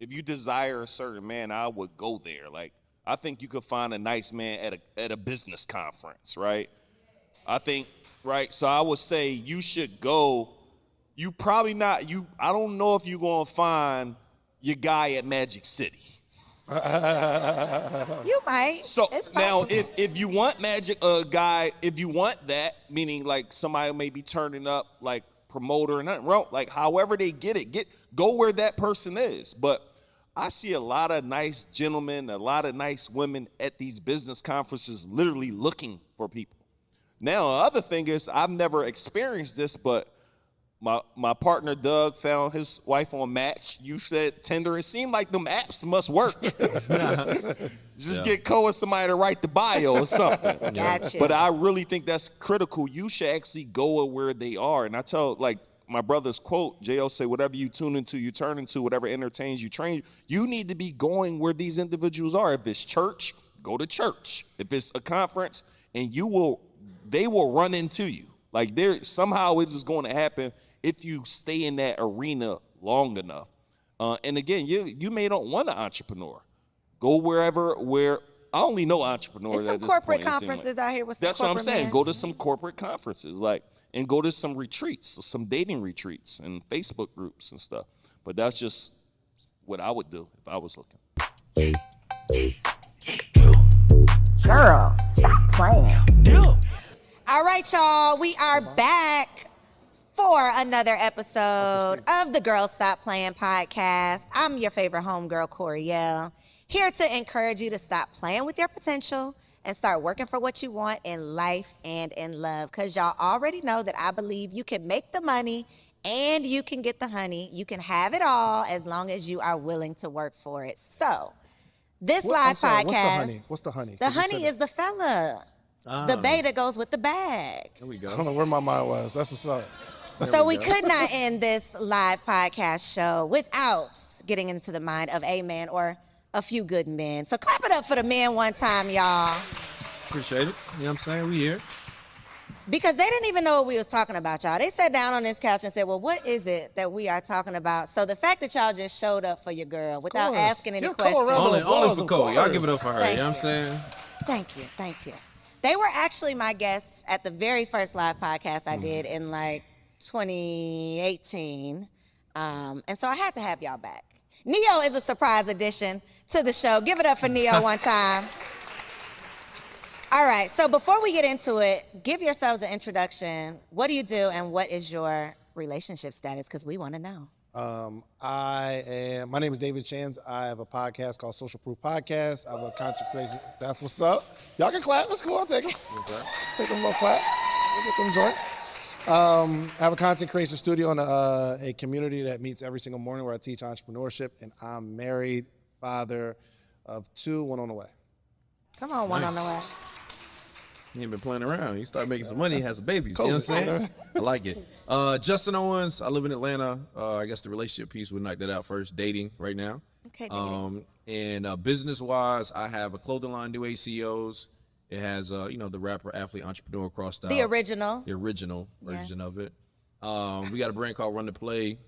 if you desire a certain man, I would go there. Like, I think you could find a nice man at a business conference, right? I think, right? So I would say you should go. You probably not, I don't know if you're going to find your guy at Magic City. You might. So now if you want guy, if you want that, meaning like somebody may be turning up like promoter and nothing wrong, like however they get it, go where that person is. But I see a lot of nice gentlemen, a lot of nice women at these business conferences literally looking for people. Now, the other thing is I've never experienced this, but my partner Doug found his wife on Match. You said Tinder. It seemed like them apps must work. Just get with somebody to write the bio or something. Gotcha. But I really think that's critical. You should actually go where they are. And I tell, like my brother's quote, J.O. say, whatever you tune into, you turn into, whatever entertains you, train you. You need to be going where these individuals are. If it's church, go to church. If it's a conference, and they will run into you. Like somehow it's just going to happen if you stay in that arena long enough. And again, you may not want an entrepreneur. Go where I only know entrepreneurs There's at some this corporate point. conferences out here with some That's what I'm corporate saying. men. Go to some corporate conferences, and go to some retreats, some dating retreats and Facebook groups and stuff. But that's just what I would do if I was looking. Girl, stop playing. All right, y'all. We are back for another episode of the Girl Stop Playing podcast. I'm your favorite homegirl, Coriel, here to encourage you to stop playing with your potential and start working for what you want in life and in love. Because y'all already know that I believe you can make the money and you can get the honey. You can have it all as long as you are willing to work for it. So, this live podcast. What's the honey? The honey is the fella. The bae that goes with the bag. There we go. I don't know where my mind was. That's what's up. So we could not end this live podcast show without getting into the mind of a man or a few good men. So clap it up for the men one time, y'all. Appreciate it. You know what I'm saying? We here. Because they didn't even know what we was talking about, y'all. They sat down on this couch and said, well, what is it that we are talking about? So the fact that y'all just showed up for your girl without asking any questions. Only for Cole. Y'all give it up for her. You know what I'm saying? Thank you. They were actually my guests at the very first live podcast I did in like 2018. And so I had to have y'all back. Neo is a surprise addition to the show. Give it up for Neo one time. All right, so before we get into it, give yourselves an introduction. What do you do and what is your relationship status? Because we want to know. My name is David Chans. I have a podcast called Social Proof Podcast. I have a content creation. That's what's up. Y'all can clap. That's cool. I'll take them. Take them a little clap. We'll get them joints. I have a content creation studio in a community that meets every single morning where I teach entrepreneurship, and I'm married, father of 2, one on the way. Come on, one on the way. He ain't been playing around. He started making some money, has some babies. You know what I'm saying? I like it. Justin Owens, I live in Atlanta. I guess the relationship piece, we knocked that out first. Dating right now. Okay, and business-wise, I have a clothing line, New ACOs. It has, the rapper, athlete, entrepreneur crossed out. The original. The original version of it. We got a brand called Run to Play.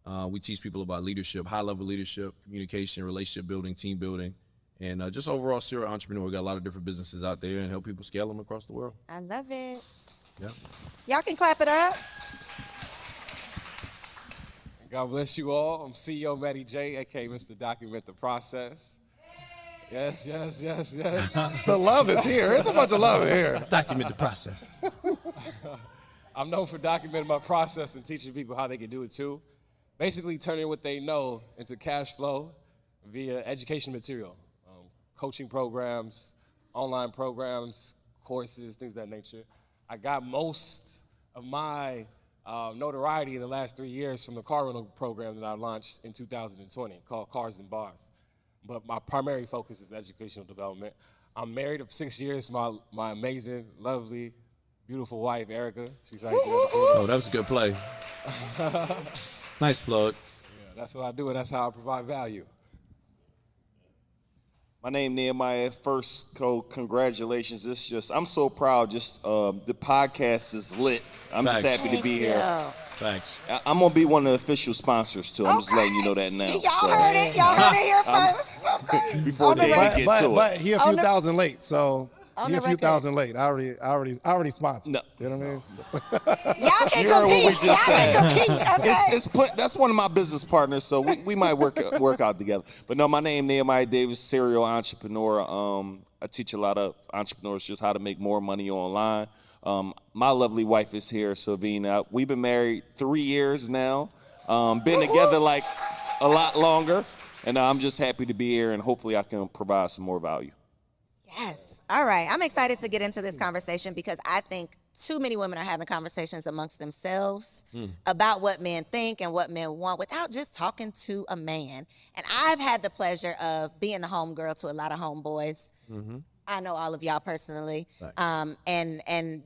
We teach people about leadership, high-level leadership, communication, relationship building, team building. And just overall serial entrepreneur. We got a lot of different businesses out there and help people scale them across the world. I love it. Yeah. Y'all can clap it up. God bless you all. I'm CEO Matty J, aka Mr. Document the Process. Yes. The love is here. There's a bunch of love here. Document the process. I'm known for documenting my process and teaching people how they can do it too. Basically turning what they know into cash flow via education material. Coaching programs, online programs, courses, things of that nature. I got most of my notoriety in the last 3 years from the car rental program that I launched in 2020 called Cars and Bars. But my primary focus is educational development. I'm married of 6 years to my amazing, lovely, beautiful wife, Erica. She's right there. Oh, that was a good play. Nice plug. Yeah, that's what I do, and that's how I provide value. My name Nehemiah. First, congratulations. I'm so proud. The podcast is lit. I'm just Thanks. happy to be here. Thanks. I'm gonna be one of the official sponsors too. I'm just letting you know that now. Y'all heard it. Y'all heard it here first. Okay. Before they get to it. But he a few thousand late, so he a few record. thousand late. I already sponsored. No. You know what I mean? Y'all can You heard what we compete. Y'all just can said. compete. Okay. That's one of my business partners, so we might work out together. But no, my name Nehemiah Davis, serial entrepreneur. I teach a lot of entrepreneurs just how to make more money online. My lovely wife is here, Sylvina. We've been married 3 years now. Been together like a lot longer, and I'm just happy to be here, and hopefully I can provide some more value. Yes. All right. I'm excited to get into this conversation because I think too many women are having conversations amongst themselves about what men think and what men want without just talking to a man. And I've had the pleasure of being the homegirl to a lot of homeboys. I know all of y'all personally. And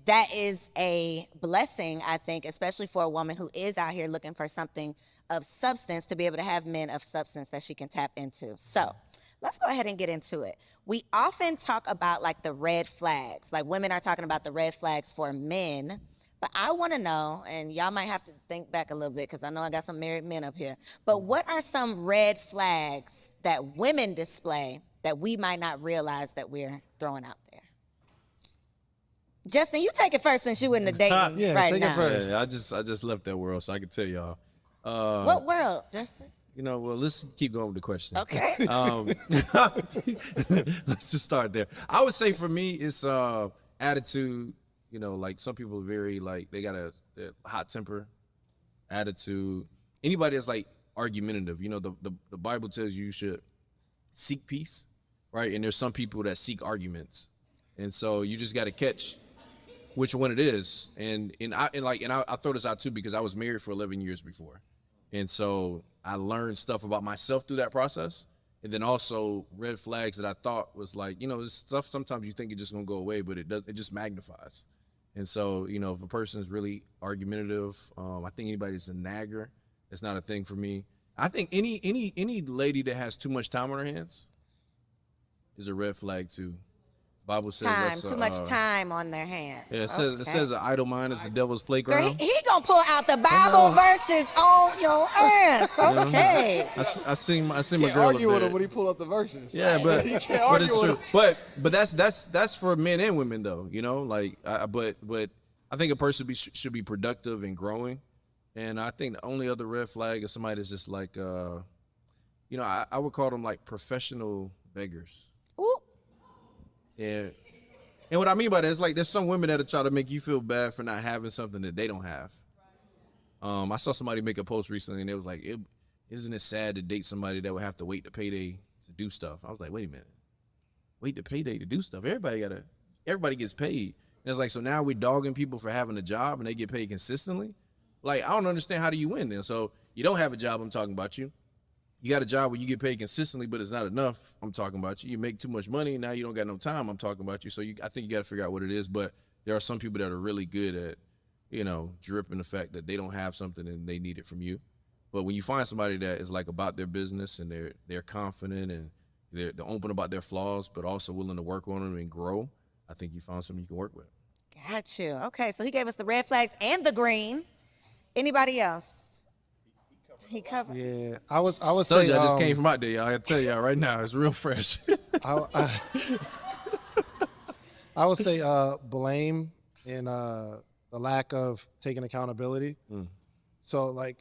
that is a blessing, I think, especially for a woman who is out here looking for something of substance, to be able to have men of substance that she can tap into. So let's go ahead and get into it. We often talk about like the red flags, like women are talking about the red flags for men, but I want to know, and y'all might have to think back a little bit because I know I got some married men up here, but what are some red flags that women display that we might not realize that we're throwing out there? Justin, you take it first since you in the dating Yeah, right take now. it first. Yeah, I just left that world, so I can tell y'all. What world, Justin? You know, well, let's keep going with the question. Okay. Let's just start there. I would say for me, it's attitude. You know, like some people are very like they got a hot temper, attitude. Anybody that's like argumentative. You know, the Bible tells you should seek peace, right? And there's some people that seek arguments, and so you just got to catch which one it is. And I throw this out too because I was married for 11 years before, and so I learned stuff about myself through that process. And then also red flags that I thought was like, you know, this stuff sometimes you think it's just gonna go away, but it just magnifies. And so, you know, if a person is really argumentative, I think anybody that's a nagger, it's not a thing for me. I think any lady that has too much time on her hands is a red flag too. Bible says Too much time on their hands. Yeah, it says an idle mind is the devil's playground. Girl, he gonna pull out the Bible verses on your ass. Okay. I seen my Can't girl argue up with there. him when he pull up the verses. Yeah, but You can't but argue it's with true. him. But that's for men and women though. You know, like but I think a person should be productive and growing. And I think the only other red flag is somebody that's just like, you know, I would call them like professional beggars. Ooh. And what I mean by that is like there's some women that'll try to make you feel bad for not having something that they don't have. I saw somebody make a post recently and it was like, isn't it sad to date somebody that would have to wait to payday to do stuff? I was like, wait a minute. Wait to payday to do stuff. Everybody gets paid. And it's like, so now we're dogging people for having a job and they get paid consistently? Like, I don't understand, how do you win then? So you don't have a job, I'm talking about you. You got a job where you get paid consistently, but it's not enough, I'm talking about you. You make too much money, now you don't got no time, I'm talking about you. So I think you got to figure out what it is. But there are some people that are really good at, you know, dripping the fact that they don't have something and they need it from you. But when you find somebody that is like about their business and they're confident and they're open about their flaws, but also willing to work on them and grow, I think you found something you can work with. Got you. Okay, so he gave us the red flags and the green. Anybody else? He covered. Yeah, I was I saying. just came from out there, y'all. I tell y'all right now, it's real fresh. I would say blame and the lack of taking accountability. So like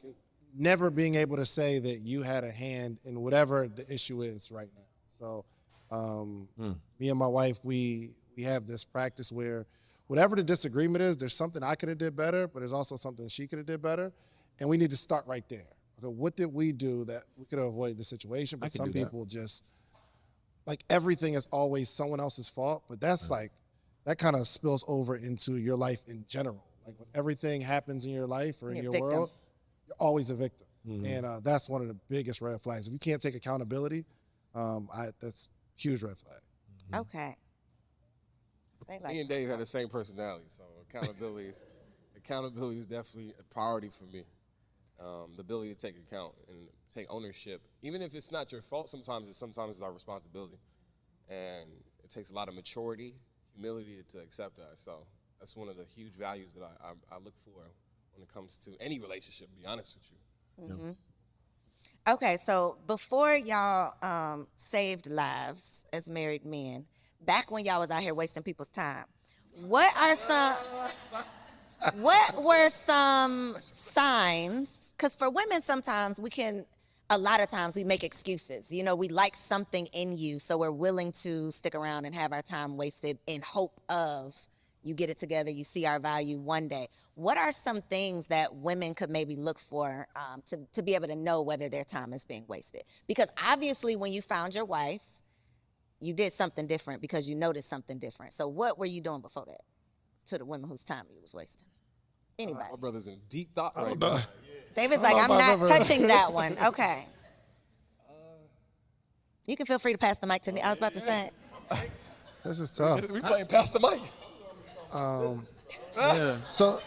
never being able to say that you had a hand in whatever the issue is right now. So me and my wife, we have this practice where whatever the disagreement is, there's something I could have did better, but there's also something she could have did better. And we need to start right there. Okay, what did we do that we could have avoided the situation? But some people just, like everything is always someone else's fault, but that's like, that kind of spills over into your life in general. Like when everything happens in your life or in your world, you're always a victim. And that's one of the biggest red flags. If you can't take accountability, that's a huge red flag. Okay. Me and Dave have the same personality, so accountability is definitely a priority for me. The ability to take account and take ownership, even if it's not your fault. Sometimes it's our responsibility. and it takes a lot of maturity, humility to accept that. So that's one of the huge values that I look for when it comes to any relationship, to be honest with you. Mm-hmm. Okay, so before y'all saved lives as married men, back when y'all was out here wasting people's time, what were some signs? Because for women, sometimes a lot of times we make excuses. You know, we like something in you, so we're willing to stick around and have our time wasted in hope of you get it together, you see our value one day. What are some things that women could maybe look for to be able to know whether their time is being wasted? Because obviously when you found your wife, you did something different because you noticed something different. So what were you doing before that to the women whose time you was wasting? Anybody? My brother's in deep thought right now. David's like, I'm not touching that one. Okay. You can feel free to pass the mic to me. I was about to say. This is tough. We playing past the mic. Yeah. So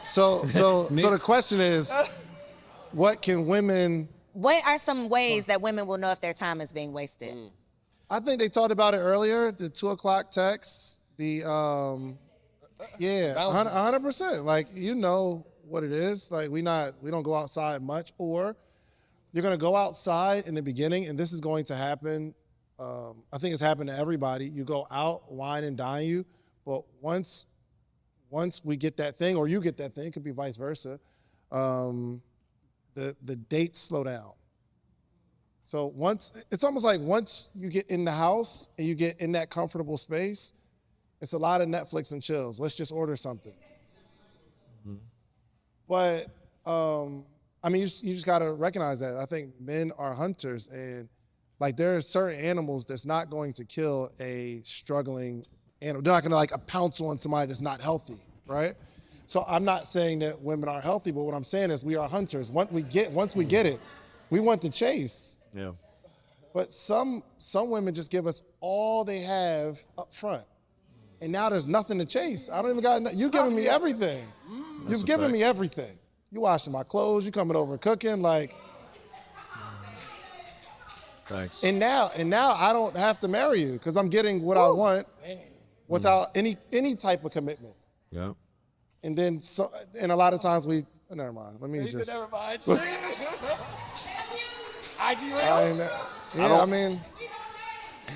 the question is, what are some ways that women will know if their time is being wasted? I think they talked about it earlier, the 2:00 text, 100%. Like, you know what it is. Like, we don't go outside much, or you're going to go outside in the beginning, and this is going to happen. I think it's happened to everybody. You go out, wine and dine you, but once we get that thing, or you get that thing, it could be vice versa, the dates slow down. So it's almost like once you get in the house and you get in that comfortable space, it's a lot of Netflix and chills. Let's just order something. Mm-hmm. But, I mean, you just got to recognize that. I think men are hunters, and like there are certain animals that's not going to kill a struggling animal. They're not going to like pounce on somebody that's not healthy, right? So I'm not saying that women are healthy, but what I'm saying is we are hunters. Once we get it, we want to chase. Yeah. But some women just give us all they have up front. And now there's nothing to chase. I don't even got, you giving me everything. You've given me everything. You washing my clothes, you coming over cooking, like. Thanks. And now I don't have to marry you because I'm getting what I want without any type of commitment. Yeah. And then and a lot of times never mind. Let me just. Never mind. I mean,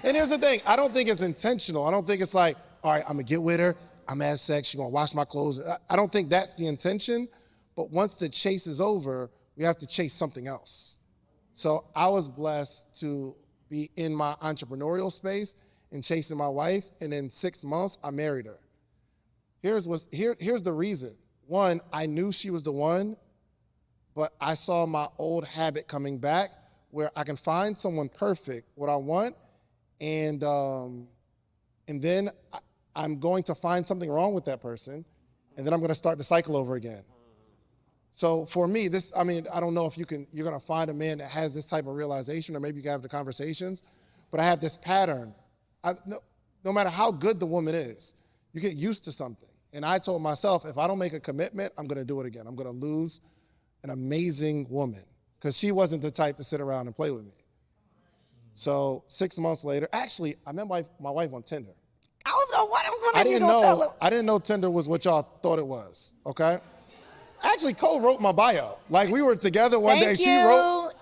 and here's the thing. I don't think it's intentional. I don't think it's like, all right, I'm gonna get with her. I'm gonna have sex. She's gonna wash my clothes. I don't think that's the intention. But once the chase is over, we have to chase something else. So I was blessed to be in my entrepreneurial space and chasing my wife. And in 6 months, I married her. Here's the reason. One, I knew she was the one, but I saw my old habit coming back where I can find someone perfect, what I want, and then I'm going to find something wrong with that person, and then I'm going to start the cycle over again. So for me, I don't know if you're going to find a man that has this type of realization, or maybe you can have the conversations, but I have this pattern. No matter how good the woman is, you get used to something. And I told myself, if I don't make a commitment, I'm going to do it again. I'm going to lose an amazing woman because she wasn't the type to sit around and play with me. So 6 months later, actually, I met my wife on Tinder. I was wondering if you gonna tell her. I didn't know Tinder was what y'all thought it was, okay? Actually, Cole wrote my bio. Like, we were together one day. She wrote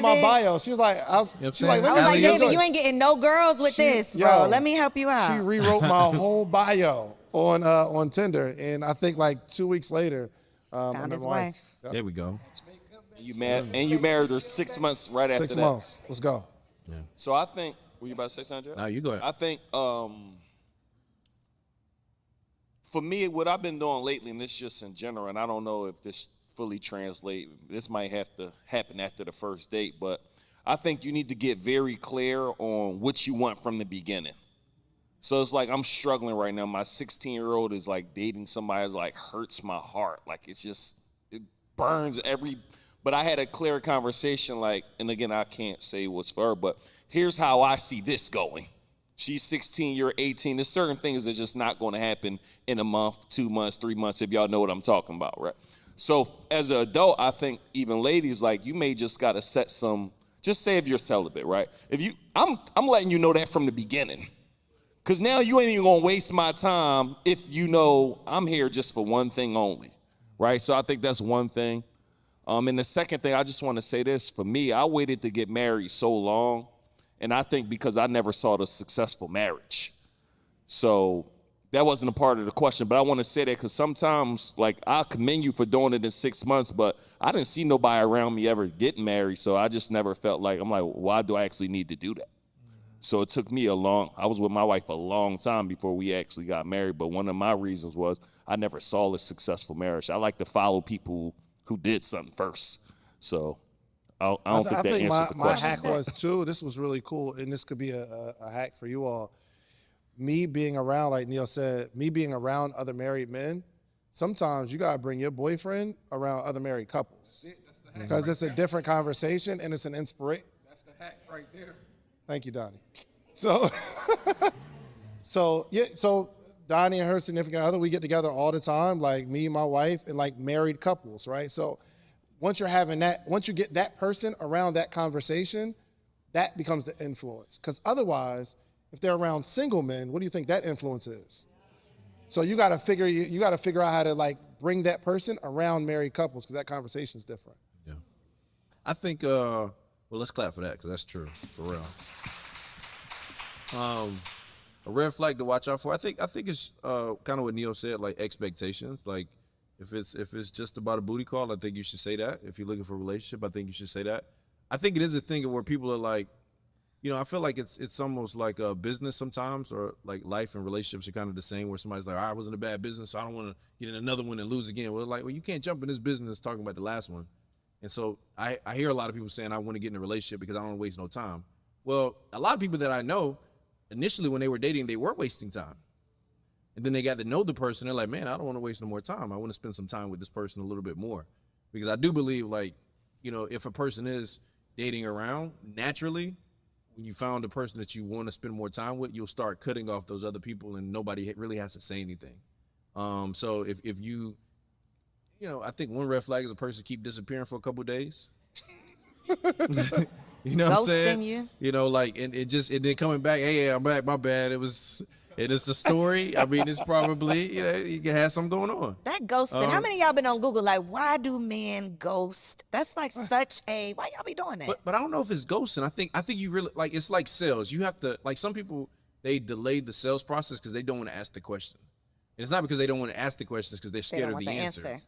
my bio. She was like, David, you ain't getting no girls with this, bro. Let me help you out. She rewrote my whole bio on Tinder, and I think like 2 weeks later, found his wife. Yep. There we go. You married her 6 months right after that. 6 months. Let's go. Yeah. So I think, were you about to say something, Jeff? No, you go ahead. I think for me, what I've been doing lately, and this just in general, and I don't know if this fully translates, this might have to happen after the first date, but I think you need to get very clear on what you want from the beginning. So it's like I'm struggling right now. My 16-year-old is like dating somebody that like hurts my heart. Like it burns but I had a clear conversation, like, and again, I can't say what's for her, but here's how I see this going. She's 16, you're 18. There's certain things that are just not going to happen in a month, 2 months, 3 months, if y'all know what I'm talking about, right? So as an adult, I think even ladies, like, you may just got to set some Just say if you're celibate, right? I'm letting you know that from the beginning. Cause now you ain't even gonna waste my time if you know I'm here just for one thing only, right? So I think that's one thing. And the second thing, I just want to say this. For me, I waited to get married so long, and I think because I never saw the successful marriage. So that wasn't a part of the question, but I want to say that because sometimes, like, I commend you for doing it in 6 months, but I didn't see nobody around me ever getting married, so I just never felt like, I'm like, why do I actually need to do that? So it took me I was with my wife a long time before we actually got married, but one of my reasons was I never saw a successful marriage. I like to follow people who did something first. So I don't think that answered the question. My hack was, too, this was really cool, and this could be a hack for you all. Me being around, like Neil said, me being around other married men, sometimes you got to bring your boyfriend around other married couples. Because it's a different conversation, and it's an inspiration. That's the hack right there. Thank you, Donnie. So, so Donnie and her significant other, we get together all the time, like me and my wife, and like married couples, right? So once you get that person around that conversation, that becomes the influence. Because otherwise, if they're around single men, what do you think that influence is? So you got to figure out how to like bring that person around married couples because that conversation is different. Yeah, I think. Well, let's clap for that because that's true for real. A red flag to watch out for. I think it's kind of what Neil said, like expectations. Like if it's just about a booty call, I think you should say that. If you're looking for a relationship, I think you should say that. I think it is a thing where people are like, I feel like it's almost like a business sometimes, or like life and relationships are kind of the same, where somebody's like, I was in a bad business, so I don't want to get in another one and lose again. Well, you can't jump in this business talking about the last one. And so I hear a lot of people saying, I want to get in a relationship because I don't want to waste no time. Well, a lot of people that I know, initially when they were dating, they were wasting time. And then they got to know the person. They're like, man, I don't want to waste no more time. I want to spend some time with this person a little bit more. Because I do believe, if a person is dating around, naturally, when you found a person that you want to spend more time with, you'll start cutting off those other people and nobody really has to say anything. So if you, I think one red flag is a person keep disappearing for a couple of days. You know what I'm saying? You. And then coming back, hey, I'm back, my bad. It's a story. I mean, it's probably, you can have something going on. That ghosting. How many of y'all been on Google like, why do men ghost? That's like why y'all be doing that? But I don't know if it's ghosting. I think you really, it's like sales. You have to, some people, they delay the sales process because they don't want to ask the question. And it's not because they don't want to ask the questions, because they're scared of the answer.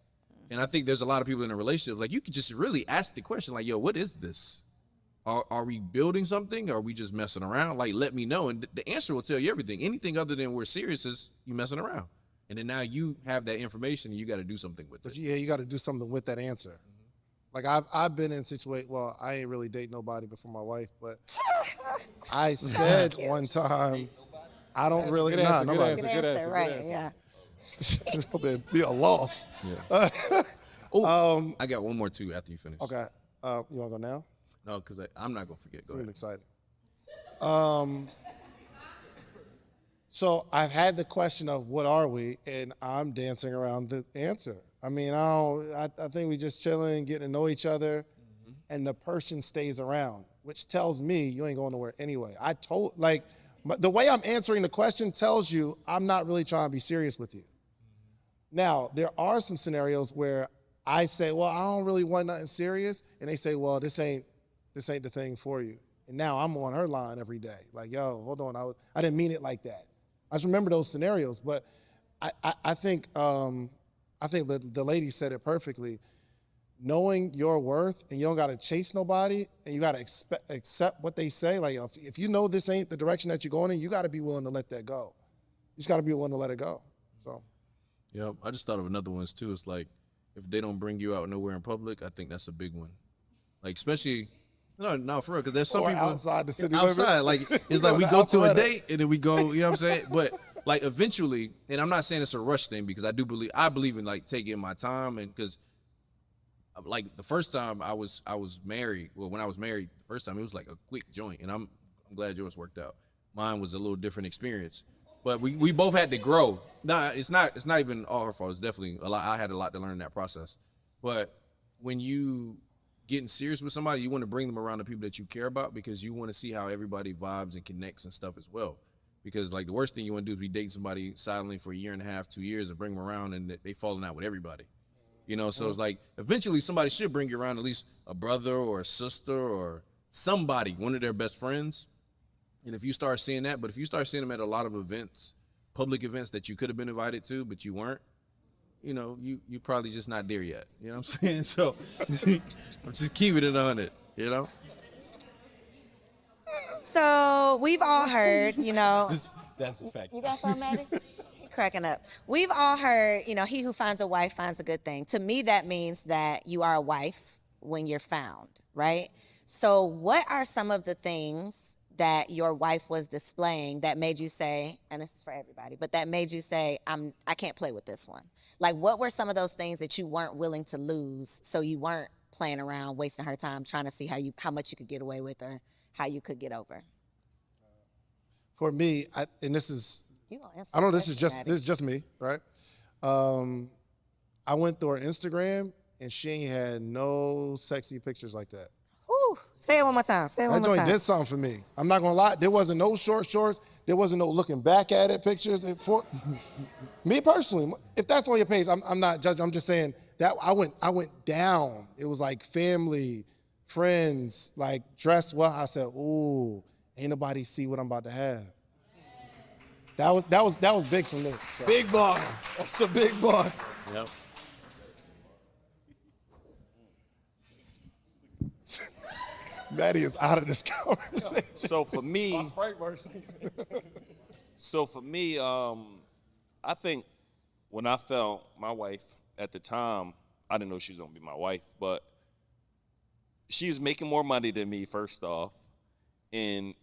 And I think there's a lot of people in a relationship, you could just really ask the question, yo, what is this? Are we building something? Or are we just messing around? Let me know. And the answer will tell you everything. Anything other than we're serious is you messing around. And then now you have that information and you got to do something with it. Yeah, you got to do something with that answer. Mm-hmm. I've been in situations, well, I ain't really date nobody before my wife, but I said one time, I don't really, good answer, right, yeah. It'll be a loss. Yeah. I got one more too after you finish. Okay. You want to go now? No, because I'm not going to forget. Go ahead. I'm excited. So I've had the question of what are we, and I'm dancing around the answer. I mean, I think we just chilling, getting to know each other, and the person stays around, which tells me you ain't going nowhere anyway. The way I'm answering the question tells you I'm not really trying to be serious with you. Now, there are some scenarios where I say, well, I don't really want nothing serious, and they say, well, this ain't the thing for you. And now I'm on her line every day. Yo, hold on, I didn't mean it like that. I just remember those scenarios, but I think the lady said it perfectly. Knowing your worth, and you don't got to chase nobody, and you got to accept what they say. If you know this ain't the direction that you're going in, you got to be willing to let that go. You just got to be willing to let it go. So. Yeah, I just thought of another one too. It's if they don't bring you out nowhere in public, I think that's a big one. Especially. No, for real, because there's some people outside the city outside, it's we go to a date and then we go, you know what I'm saying? But eventually, and I'm not saying it's a rush thing, because I believe in taking my time, and because the first time I was married, when I was married, the first time it was a quick joint, and I'm glad yours worked out. Mine was a little different experience, but we both had to grow. Nah, it's not even all her fault. It's definitely a lot. I had a lot to learn in that process, but when you getting serious with somebody, you want to bring them around the people that you care about because you want to see how everybody vibes and connects and stuff as well. Because like the worst thing you want to do is be dating somebody silently for a year and a half, 2 years, and bring them around and they falling out with everybody. You know, so it's like eventually somebody should bring you around, at least a brother or a sister or somebody, one of their best friends. And if you start seeing that, but if you start seeing them at a lot of events, public events that you could have been invited to, but you weren't, you know, you probably just not there yet. You know what I'm saying? So I'm just keeping it on it, you know? So we've all heard, you know. That's a fact. You got something, Matty? He cracking up. We've all heard, you know, he who finds a wife finds a good thing. To me, that means that you are a wife when you're found, right? So what are some of the things that your wife was displaying that made you say, and this is for everybody, but that made you say, I can't play with this one? Like, what were some of those things that you weren't willing to lose, so you weren't playing around, wasting her time, trying to see how much you could get away with or how you could get over? For me, and this is, You gonna answer I don't know, the this question, is just me, right? I went through her Instagram and she ain't had no sexy pictures like that. Whew. Say it one more time. Say it one That more joint time. did something for me. I'm not gonna lie. There wasn't no short shorts. There wasn't no looking back at it pictures. For me personally, if that's on your page, I'm not judging. I'm just saying that I went down. It was like family, friends, like dressed well. I said, ooh, ain't nobody see what I'm about to have. That was big for me. So. Big bar. That's a big bar. Yep. Matty is out of this conversation. So for me, My frameworks. I think when I found my wife at the time, I didn't know she was gonna be my wife, but she was making more money than me, first off. And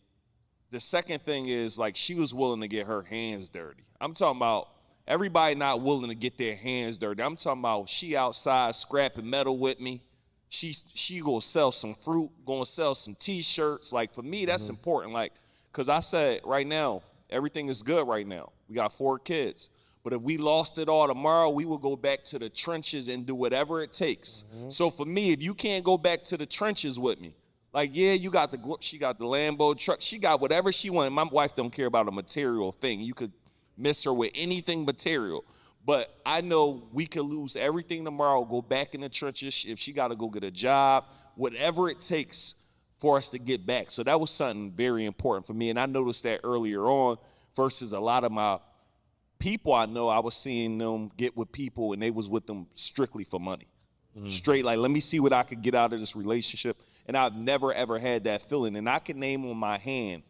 the second thing is, like, she was willing to get her hands dirty. I'm talking about everybody not willing to get their hands dirty. I'm talking about she outside scrapping metal with me. She gonna sell some fruit, gonna sell some T-shirts. Like, for me, that's important. Like, cause I said right now, everything is good right now. We got 4 kids. But if we lost it all tomorrow, we will go back to the trenches and do whatever it takes. So for me, if you can't go back to the trenches with me, like, yeah, she got the Lambo truck, she got whatever she wanted. My wife don't care about a material thing. You could miss her with anything material. But I know we could lose everything tomorrow, go back in the trenches, if she got to go get a job, whatever it takes for us to get back. So that was something very important for me. And I noticed that earlier on versus a lot of my people I know, I was seeing them get with people and they was with them strictly for money. Straight, like, let me see what I could get out of this relationship. And I've never, ever had that feeling. And I can name on my hand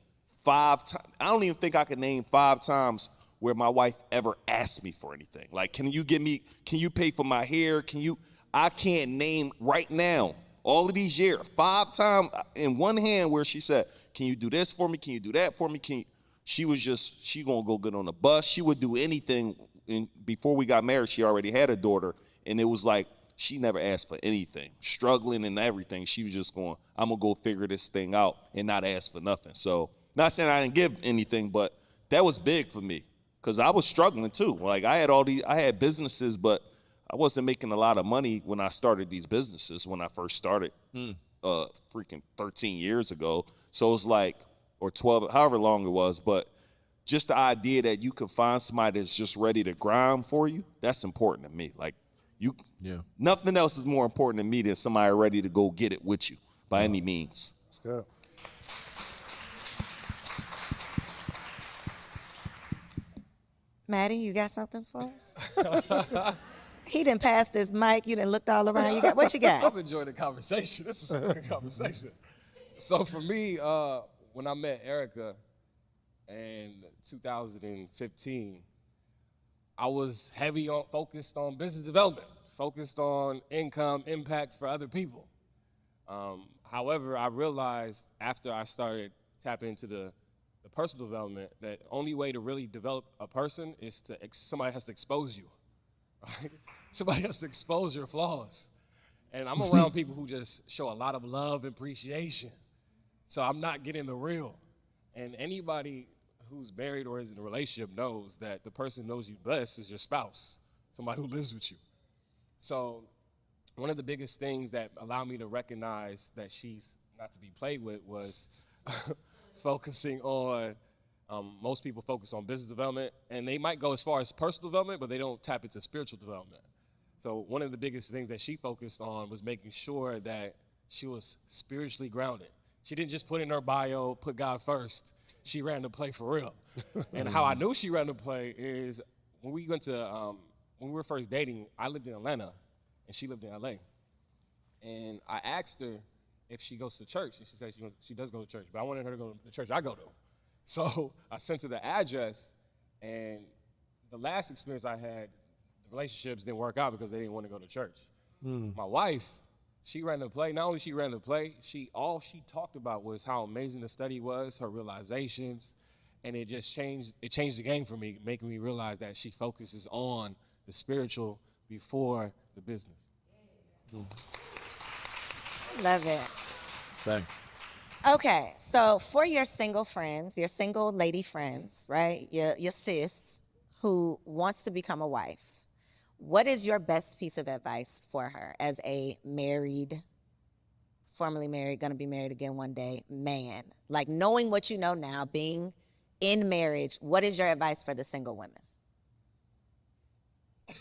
5 times. I don't even think I could name 5 times where my wife ever asked me for anything. Like, can you pay for my hair? I can't name right now, all of these years, 5 times in one hand where she said, can you do this for me? Can you do that for me? She gonna go get on the bus. She would do anything. And before we got married, she already had a daughter. And it was like, she never asked for anything, struggling and everything. She was just going, I'm gonna go figure this thing out and not ask for nothing. So, not saying I didn't give anything, but that was big for me. Cause I was struggling too. Like, I had businesses, but I wasn't making a lot of money when I started these businesses when I first started, freaking 13 years ago. So it was like, or 12, however long it was, but just the idea that you can find somebody that's just ready to grind for you, that's important to me. Like, nothing else is more important to me than somebody ready to go get it with you by any means. That's good. Matty, you got something for us? He didn't pass this mic. You didn't looked all around. What you got? I'm enjoying the conversation. This is a good conversation. So for me, when I met Erica in 2015, I was focused on business development, focused on income, impact for other people. However, I realized after I started tapping into the personal development that the only way to really develop a person is somebody has to expose you. Right? Somebody has to expose your flaws. And I'm around people who just show a lot of love and appreciation. So I'm not getting the real. And anybody who's married or is in a relationship knows that the person who knows you best is your spouse, somebody who lives with you. So one of the biggest things that allowed me to recognize that she's not to be played with was focusing on, most people focus on business development, and they might go as far as personal development, but they don't tap into spiritual development. So one of the biggest things that she focused on was making sure that she was spiritually grounded. She didn't just put in her bio, put God first. She ran the play for real. And how I knew she ran the play is when we went to, when we were first dating, I lived in Atlanta and she lived in LA. And I asked her if she goes to church, and she said she does go to church, but I wanted her to go to the church I go to. So I sent her the address, and the last experience I had, the relationships didn't work out because they didn't want to go to church. My wife, she ran the play. Not only she ran the play, all she talked about was how amazing the study was, her realizations, and it just changed the game for me, making me realize that she focuses on the spiritual before the business. Love it. Thanks. Okay, so for your single friends, your single lady friends, right? Your sis who wants to become a wife, what is your best piece of advice for her as a married, formerly married, gonna be married again one day, man? Like, knowing what you know now, being in marriage, what is your advice for the single women? I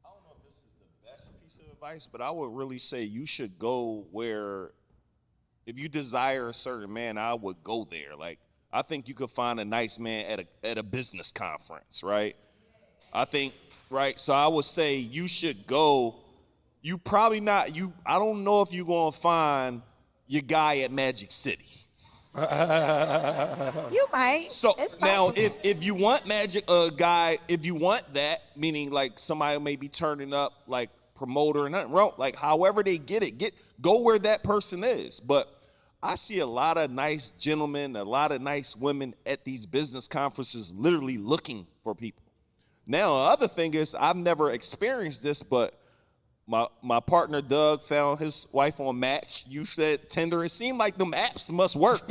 don't know if this is the best piece of advice, but I would really say you should go where, if you desire a certain man, I would go there. Like, I think you could find a nice man at a business conference, right? I think, right? So I would say you should go. You probably not, I don't know if you're going to find your guy at Magic City. You might. So now, if you want guy, if you want that, meaning like somebody may be turning up, like promoter and nothing wrong, like however they get it, go where that person is. But I see a lot of nice gentlemen, a lot of nice women at these business conferences literally looking for people. Now, the other thing is, I've never experienced this, but my partner Doug found his wife on Match. You said Tinder. It seemed like them apps must work.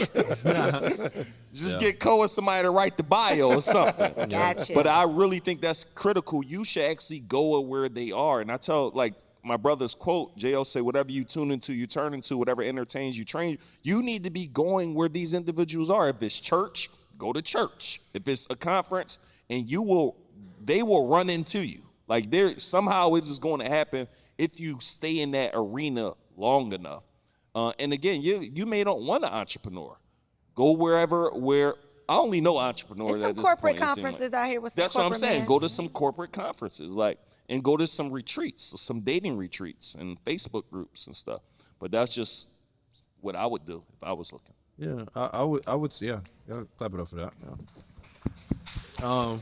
Just get with somebody to write the bio or something. Gotcha. But I really think that's critical. You should actually go where they are. And I tell, like, my brother's quote, J.O. say, whatever you tune into, you turn into, whatever entertains you, train. You need to be going where these individuals are. If it's church, go to church. If it's a conference, and they will run into you. Like, somehow it's just going to happen if you stay in that arena long enough. And again, you may not want an entrepreneur. Go where I only know entrepreneurs. There's some corporate conferences out here with some That's what I'm saying. men. Go to some corporate conferences, and go to some retreats, some dating retreats and Facebook groups and stuff. But that's just what I would do if I was looking. Yeah, I would say, yeah, clap it up for that. Yeah.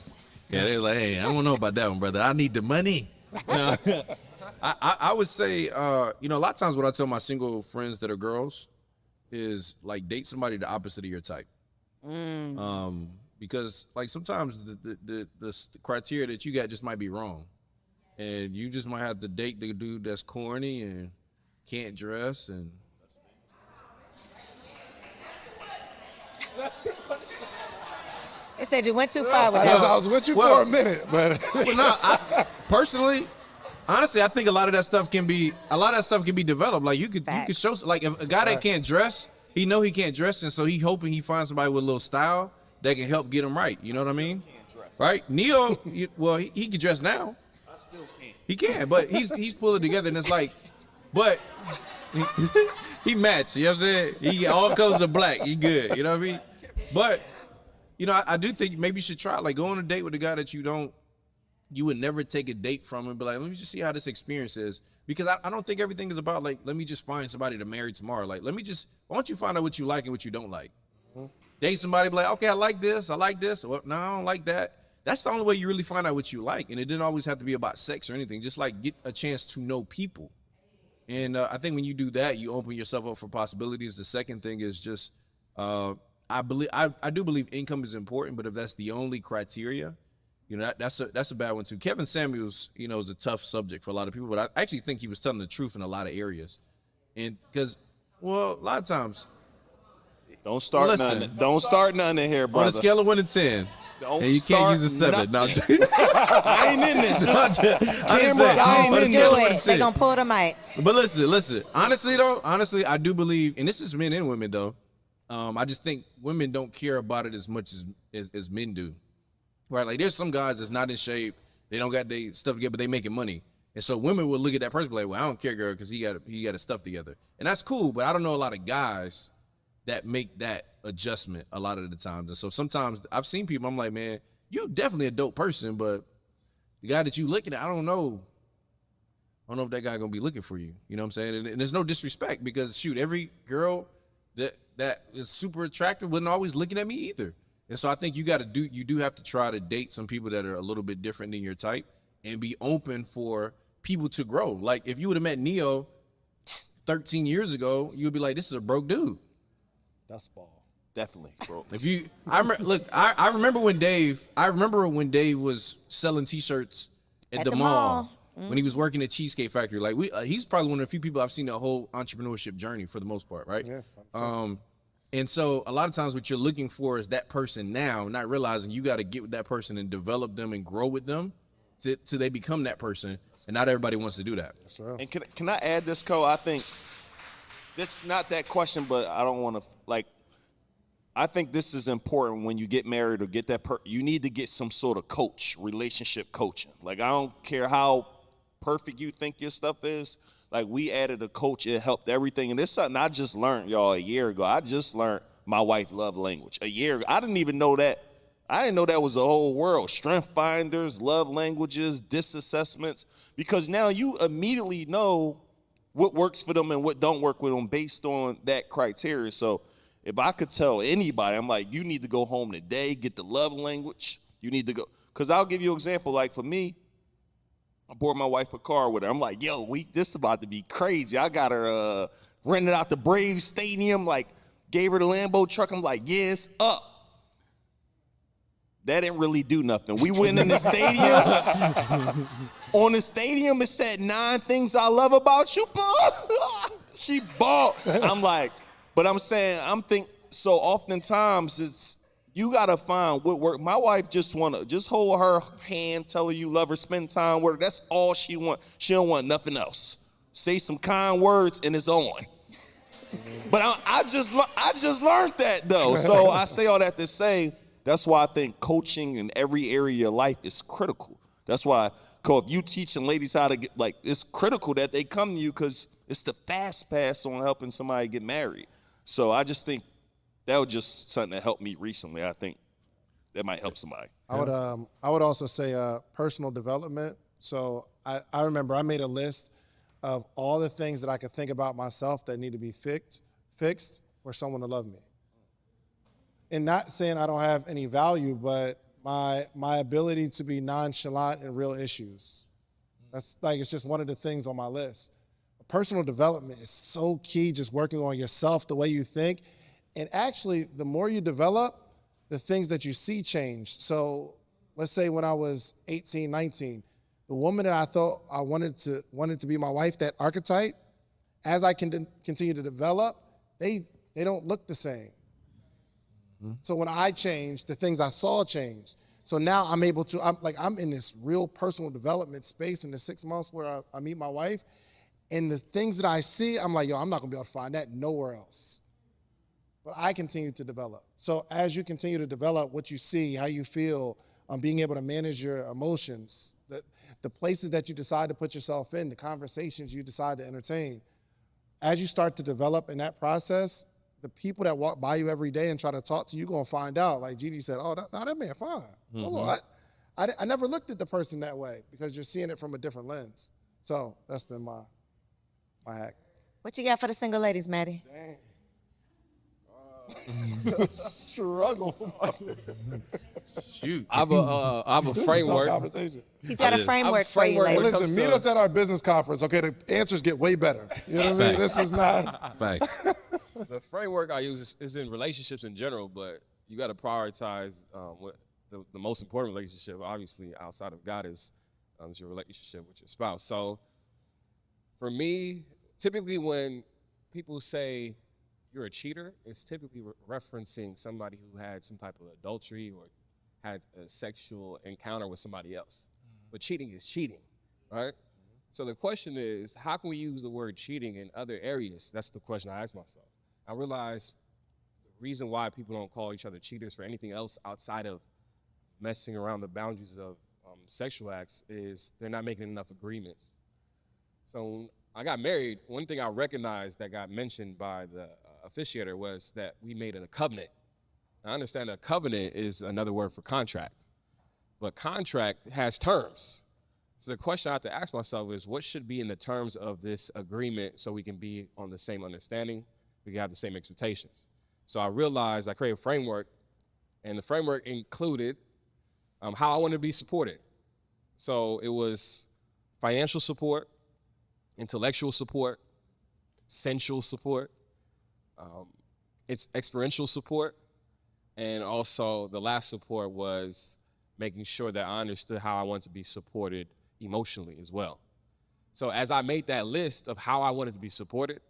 Yeah, they're like, hey, I don't know about that one, brother. I need the money. I would say, a lot of times what I tell my single friends that are girls is, like, date somebody the opposite of your type. Because, like, sometimes the criteria that you got just might be wrong. And you just might have to date the dude that's corny and can't dress and... They said you went too far with I that. was with you for a minute, but Well, no, personally, honestly, I think a lot of that stuff can be developed. Like you could show, like, if a guy that can't dress, he know he can't dress, and so he hoping he finds somebody with a little style that can help get him right. You know what I mean? Right? Neo, he can dress now. I still can't. He can, but he's pulling together, and it's like, but he match. You know what I'm saying? He all colors of black. He good. You know what I mean? But I do think maybe you should try, like, go on a date with a guy that you would never take a date from and be like, let me just see how this experience is. Because I don't think everything is about, like, let me just find somebody to marry tomorrow. Like, why don't you find out what you like and what you don't like? Date somebody, be like, okay, I like this. Well, no, I don't like that. That's the only way you really find out what you like. And it didn't always have to be about sex or anything. Just, like, get a chance to know people. And I think when you do that, you open yourself up for possibilities. The second thing is just, I do believe income is important, but if that's the only criteria, that's a bad one too. Kevin Samuels, is a tough subject for a lot of people, but I actually think he was telling the truth in a lot of areas. And because, a lot of times, Don't start nothing in here, brother. On a scale of 1 to 10, Don't And you can't start use a 7. No, I ain't in this. Just camera, I ain't Don't in do this. it. They gonna pull the mics. But listen. Honestly, I do believe, and this is men and women though. I just think women don't care about it as much as men do. Right? Like there's some guys that's not in shape. They don't got their stuff together, but they making money. And so women will look at that person and be like, well, I don't care, girl, because he got his stuff together. And that's cool, but I don't know a lot of guys that make that adjustment a lot of the times. And so sometimes I've seen people, I'm like, man, you definitely a dope person, but the guy that you looking at, I don't know if that guy gonna be looking for you. You know what I'm saying? And there's no disrespect because shoot, every girl that is super attractive wasn't always looking at me either. And so I think you do have to try to date some people that are a little bit different than your type and be open for people to grow. Like if you would have met Neo 13 years ago, you would be like, this is a broke dude. That's ball. Definitely, bro. I remember when Dave was selling T-shirts at the mall. When he was working at Cheesecake Factory. Like he's probably one of the few people I've seen the whole entrepreneurship journey for the most part, right? Yeah. And so a lot of times what you're looking for is that person now, not realizing you got to get with that person and develop them and grow with them till they become that person. And not everybody wants to do that. That's right. And can I add this, Cole? I think this not that question, but I don't want to I think this is important when you get married or get that you need to get some sort of coach, relationship coaching. Like I don't care how perfect you think your stuff is. Like we added a coach, it helped everything. And this is something I just learned, y'all, a year ago. I just learned my wife's love language a year ago. I didn't even know that. I didn't know that was a whole world. Strength finders, love languages, disassessments. Because now you immediately know what works for them and what don't work with them based on that criteria. So if I could tell anybody, I'm like, you need to go home today, get the love language. You need to go. Because I'll give you an example. Like for me, I bought my wife a car with her. I'm like, yo, this is about to be crazy. I got her rented out the Braves Stadium, like gave her the Lambo truck. I'm like, yeah, it's up. That didn't really do nothing. We went in the stadium. On the stadium, it said 9 things I love about you. She bought. I'm like, but I'm saying, so oftentimes it's, you gotta find what work. My wife just hold her hand, tell her you love her, spend time with her. That's all she want. She don't want nothing else. Say some kind words and it's on. But I just learned that though. So I say all that to say, that's why I think coaching in every area of your life is critical. That's why, if you teaching ladies how to get, like, it's critical that they come to you because it's the fast pass on helping somebody get married. So I just think that was just something that helped me recently. I think that might help somebody. I would also say personal development. So I remember I made a list of all the things that I could think about myself that need to be fixed for someone to love me. And not saying I don't have any value, but my ability to be nonchalant in real issues. That's like, it's just one of the things on my list. Personal development is so key, just working on yourself, the way you think. And actually, the more you develop, the things that you see change. So let's say when I was 18, 19, the woman that I thought I wanted to be my wife, that archetype, as I can continue to develop, they don't look the same. So when I changed, the things I saw changed. So now I'm able to, I'm in this real personal development space in the 6 months where I meet my wife. And the things that I see, I'm like, yo, I'm not gonna be able to find that nowhere else. But I continue to develop. So as you continue to develop what you see, how you feel, being able to manage your emotions, the places that you decide to put yourself in, the conversations you decide to entertain, as you start to develop in that process, the people that walk by you every day and try to talk to you, gonna find out, like Gigi said, oh, that man fine. Hold on, I never looked at the person that way because you're seeing it from a different lens. So that's been my hack. What you got for the single ladies, Matty? Dang. Struggle for my Shoot. I have a framework. Conversation. He's got a framework for you, framework. ladies. Listen, meet us at our business conference. Okay, the answers get way better. You know what I mean? This is not. Facts. The framework I use is in relationships in general, but you got to prioritize what the most important relationship, obviously, outside of God is your relationship with your spouse. So for me, typically when people say you're a cheater, it's typically referencing somebody who had some type of adultery or had a sexual encounter with somebody else. But cheating is cheating, right? So the question is, how can we use the word cheating in other areas? That's the question I ask myself. I realize the reason why people don't call each other cheaters for anything else outside of messing around the boundaries of sexual acts is they're not making enough agreements. So when I got married, one thing I recognized that got mentioned by the officiator was that we made a covenant. Now, I understand a covenant is another word for contract, but contract has terms. So the question I have to ask myself is, what should be in the terms of this agreement so we can be on the same understanding, we can have the same expectations? So I realized I created a framework, and the framework included how I wanted to be supported. So it was financial support, intellectual support, sensual support, it's experiential support, and also the last support was making sure that I understood how I wanted to be supported emotionally as well. So as I made that list of how I wanted to be supported,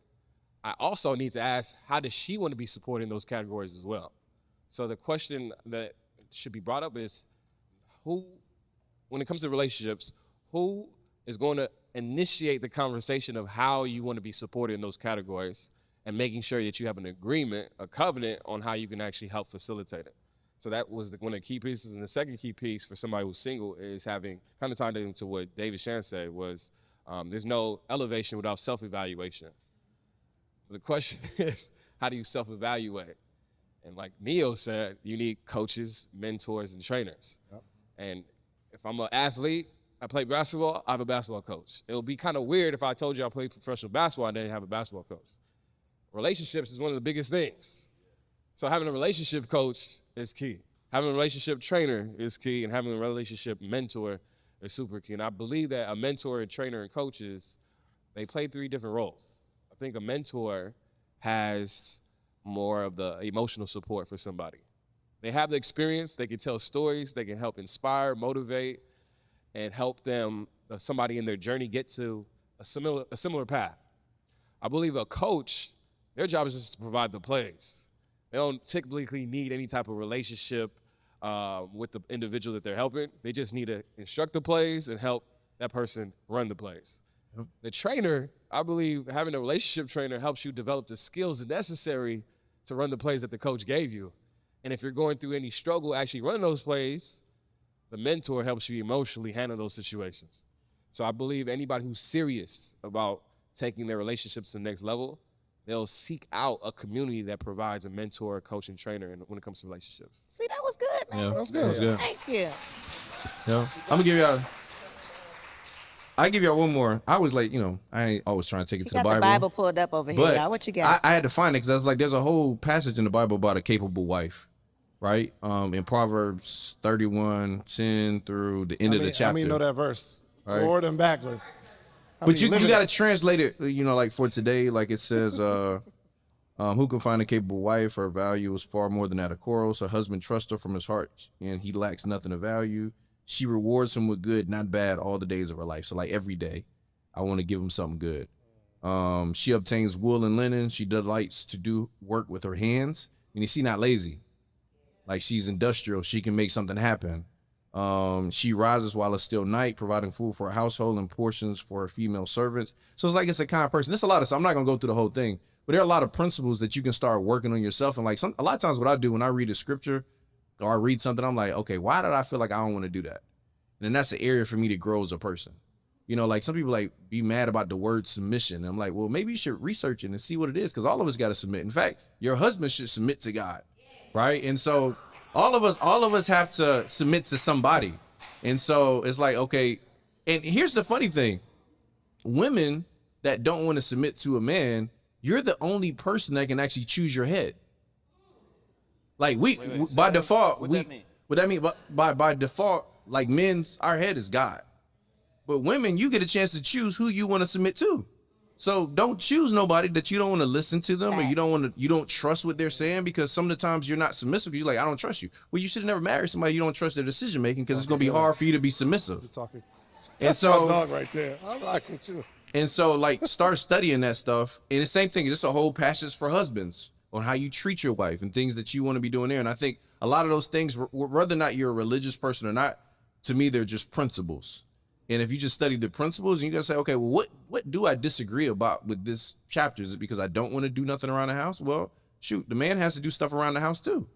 I also need to ask, how does she want to be supported in those categories as well? So the question that should be brought up is, who, when it comes to relationships, who is going to initiate the conversation of how you want to be supported in those categories and making sure that you have an agreement, a covenant on how you can actually help facilitate it. So that was one of the key pieces. And the second key piece for somebody who's single is having, kind of tied into what David Shan said, was there's no elevation without self-evaluation. The question is, how do you self-evaluate? And like Neo said, you need coaches, mentors, and trainers. Yep. And if I'm an athlete, I play basketball, I have a basketball coach. It would be kind of weird if I told you I played professional basketball and didn't have a basketball coach. Relationships is one of the biggest things. So having a relationship coach is key. Having a relationship trainer is key, and having a relationship mentor is super key. And I believe that a mentor, a trainer, and coaches, they play 3 different roles. I think a mentor has more of the emotional support for somebody. They have the experience, they can tell stories, they can help inspire, motivate, and help them, somebody in their journey, get to a similar path. I believe a coach, their job is just to provide the plays. They don't typically need any type of relationship with the individual that they're helping. They just need to instruct the plays and help that person run the plays. Yep. The trainer, I believe having a relationship trainer helps you develop the skills necessary to run the plays that the coach gave you. And if you're going through any struggle actually running those plays, the mentor helps you emotionally handle those situations. So I believe anybody who's serious about taking their relationships to the next level, they'll seek out a community that provides a mentor, coach, and trainer when it comes to relationships. See, that was good, man. Yeah, That was good. Thank you. Yeah. I'm gonna give y'all. I give y'all one more. I was like, I ain't always trying to take it to You the got Bible. the Bible pulled up over here, But y'all. What you got? I had to find it because I was like, there's a whole passage in the Bible about a capable wife, right? In Proverbs 31:10 through the end of the chapter. How many know that verse? Right. Forward and backwards. But you got to translate it, like for today, like it says, who can find a capable wife? Her value is far more than that of corals. Her husband trusts her from his heart, and he lacks nothing of value. She rewards him with good, not bad, all the days of her life. So like every day, I want to give him something good. She obtains wool and linen. She delights to do work with her hands. And she's not lazy. Like she's industrial. She can make something happen. She rises while it's still night, providing food for her household and portions for her female servants. So it's like it's a kind person. There's a lot of stuff. I'm not gonna go through the whole thing, but there are a lot of principles that you can start working on yourself. And like a lot of times what I do when I read a scripture or I read something, I'm like, okay, why did I feel like I don't want to do that? And then that's the area for me to grow as a person. Like some people like be mad about the word submission. And I'm like, well, maybe you should research it and see what it is, because all of us got to submit. In fact, your husband should submit to God, right? And so all of us have to submit to somebody. And so it's like, okay, and here's the funny thing. Women that don't want to submit to a man, you're the only person that can actually choose your head. Like by default, what that mean? What that mean? By default, like our head is God. But women, you get a chance to choose who you want to submit to. So don't choose nobody that you don't want to listen to them, or you don't trust what they're saying, because some of the times you're not submissive. You're like, I don't trust you. Well, you should have never married somebody you don't trust their decision making, because it's gonna be hard for you to be submissive. That's my dog right there. I'm relaxing too. And so like start studying that stuff. And the same thing, it's a whole passage for husbands. on how you treat your wife and things that you want to be doing there. And I think a lot of those things, whether or not you're a religious person or not, to me, they're just principles. And if you just study the principles, you got to say, okay, well, what do I disagree about with this chapter? Is it because I don't want to do nothing around the house? Well, shoot, the man has to do stuff around the house too.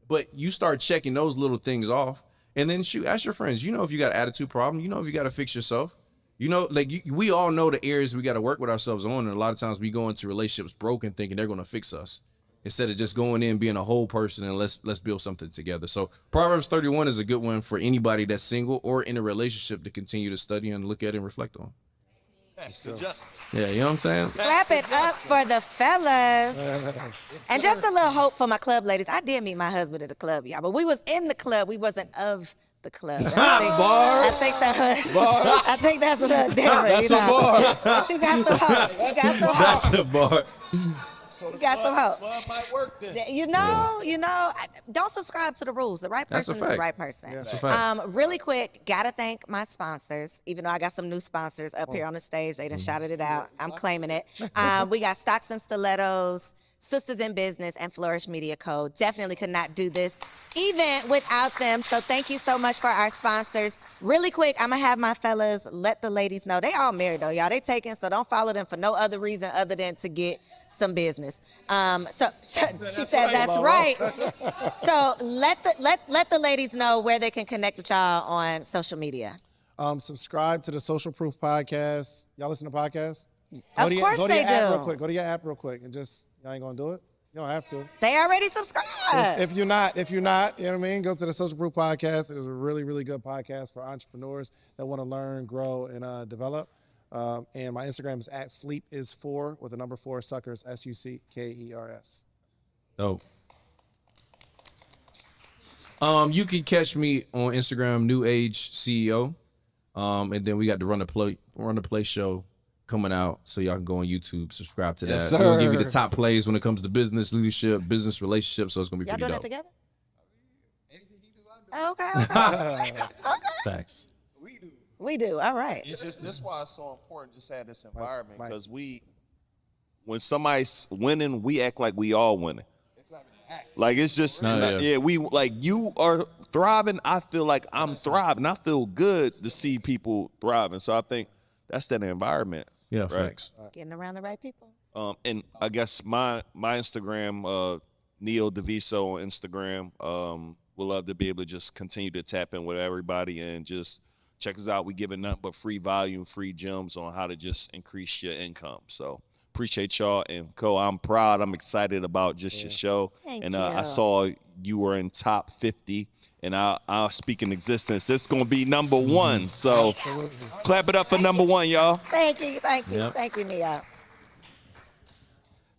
But you start checking those little things off, and then shoot, ask your friends. You know if you got an attitude problem. You know if you got to fix yourself. You know, like we all know the areas we got to work with ourselves on. And a lot of times we go into relationships broken thinking they're going to fix us, instead of just going in being a whole person and let's build something together. So Proverbs 31 is a good one for anybody that's single or in a relationship to continue to study and look at and reflect on. That's the justice. Yeah, you know what I'm saying? Clap it up for the fellas. And just a little hope for my club ladies. I did meet my husband at the club, y'all, but we was in the club. We wasn't of the club. I think that's a little different. That's a bar. But you got some hope. You got some hope. That's a bar. You got some hope. Club might work then. You know, don't subscribe to the rules. The right That's a person is the fact. right person. That's a fact. Really quick, gotta thank my sponsors, even though I got some new sponsors up here on the stage. They done shouted it out. I'm claiming it. We got Stocks and Stilettos, Sisters in Business, and Flourish Media Co. Definitely could not do this event without them. So thank you so much for our sponsors. Really quick, I'm gonna have my fellas let the ladies know. They all married though, y'all. They taken, so don't follow them for no other reason other than to get some business. So she said that's right. So let the ladies know where they can connect with y'all on social media. Subscribe to the Social Proof podcast. Y'all listen to podcasts? Of course go to they your app do. real quick. Go to your app real quick and just, y'all ain't gonna do it? You don't have to. They already subscribed. If you're not, you know what I mean? Go to the Social Proof podcast. It is a really, really good podcast for entrepreneurs that want to learn, grow, and develop. And my Instagram is @sleepisfor with the number 4 suckers, SUCKERS. Oh. You can catch me on Instagram, New Age CEO. And then we got the Run the Play show coming out, so y'all can go on YouTube, subscribe to that. Yes, We're gonna give you sir. the top plays when it comes to business, leadership, business relationships. So it's gonna be Y'all pretty doing dope. it together? Okay. Facts. We do. All right. It's just this why it's so important just to have this environment, Mike. because when somebody's winning, we act like we all winning. Like it's just we like you are thriving. I feel like I'm thriving. I feel good to see people thriving. So I think that's that environment. Yeah, right? facts. Getting around the right people. And I guess my Instagram, Neo Deviso on Instagram. We'll love to be able to just continue to tap in with everybody and just check us out. We giving nothing but free volume, free gems on how to just increase your income. So appreciate y'all. And Cole, I'm proud. I'm excited about just your show. Thank and you. I saw you were in top 50. And I'll speak in existence. This is going to be number 1. So clap it up for number 1, y'all. Thank you. Yep. Thank you, Neo.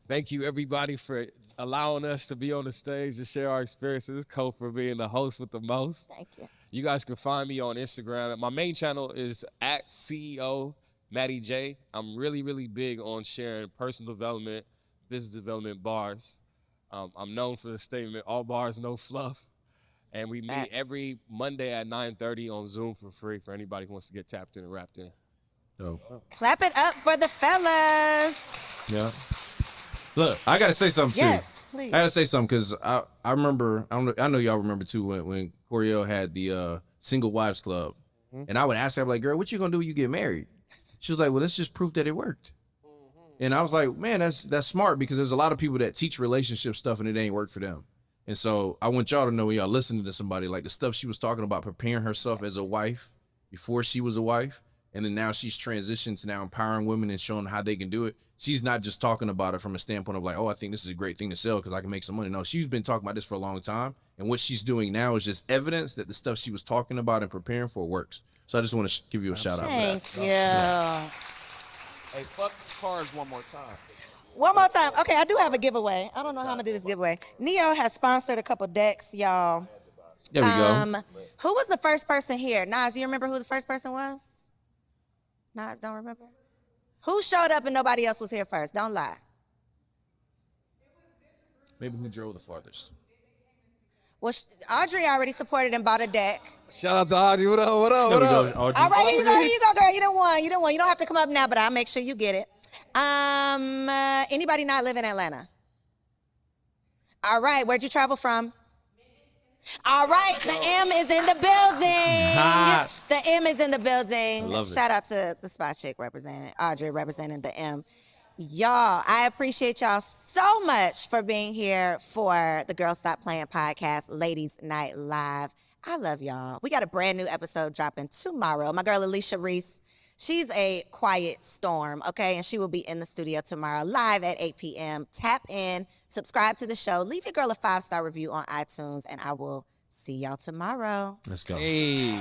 Thank you, everybody, for allowing us to be on the stage to share our experiences. Cole for being the host with the most. Thank you. You guys can find me on Instagram. My main channel is @CEO Matty J. I'm really, really big on sharing personal development, business development bars. I'm known for the statement, all bars, no fluff. And we meet Facts. every Monday at 9:30 on Zoom for free for anybody who wants to get tapped in and wrapped in. Oh. Clap it up for the fellas. Yeah. Look, I gotta say something too. Yes, please. I gotta say something because I remember. I know y'all remember too when Coriel had the Single Wives Club, and I would ask her like, "Girl, what you gonna do when you get married?" She was like, "Well, that's just proof that it worked." And I was like, "Man, that's smart because there's a lot of people that teach relationship stuff and it ain't work for them." And so I want y'all to know when y'all listening to somebody, like the stuff she was talking about, preparing herself as a wife before she was a wife, and then now she's transitioned to now empowering women and showing how they can do it. She's not just talking about it from a standpoint of like, oh, I think this is a great thing to sell because I can make some money. No, she's been talking about this for a long time. And what she's doing now is just evidence that the stuff she was talking about and preparing for works. So I just want to give you a shout out for that. Thank you. Hey, fuck cars one more time. One more time. Okay, I do have a giveaway. I don't know how I'm gonna do this giveaway. Neo has sponsored a couple decks, y'all. There we go. Who was the first person here? Nas, you remember who the first person was? Nas, don't remember? Who showed up and nobody else was here first? Don't lie. Maybe who drove the farthest. Well, Audrey already supported and bought a deck. Shout out to Audrey. What up? What up? There What we up? go, Audrey. All right, here you go, girl. You done won. You don't have to come up now, but I'll make sure you get it. Anybody not live in Atlanta? All right, where'd you travel from? All right, the M is in the building. The M is in the building. I love it. Shout out to the spot chick Audrey representing the M. Y'all, I appreciate y'all so much for being here for the Girls Stop Playing podcast, Ladies Night Live. I love y'all. We got a brand new episode dropping tomorrow. My girl Alicia Reese, she's a quiet storm, okay? And she will be in the studio tomorrow live at 8 p.m. Tap in, subscribe to the show, leave your girl a 5-star review on iTunes, and I will see y'all tomorrow. Let's go. Hey.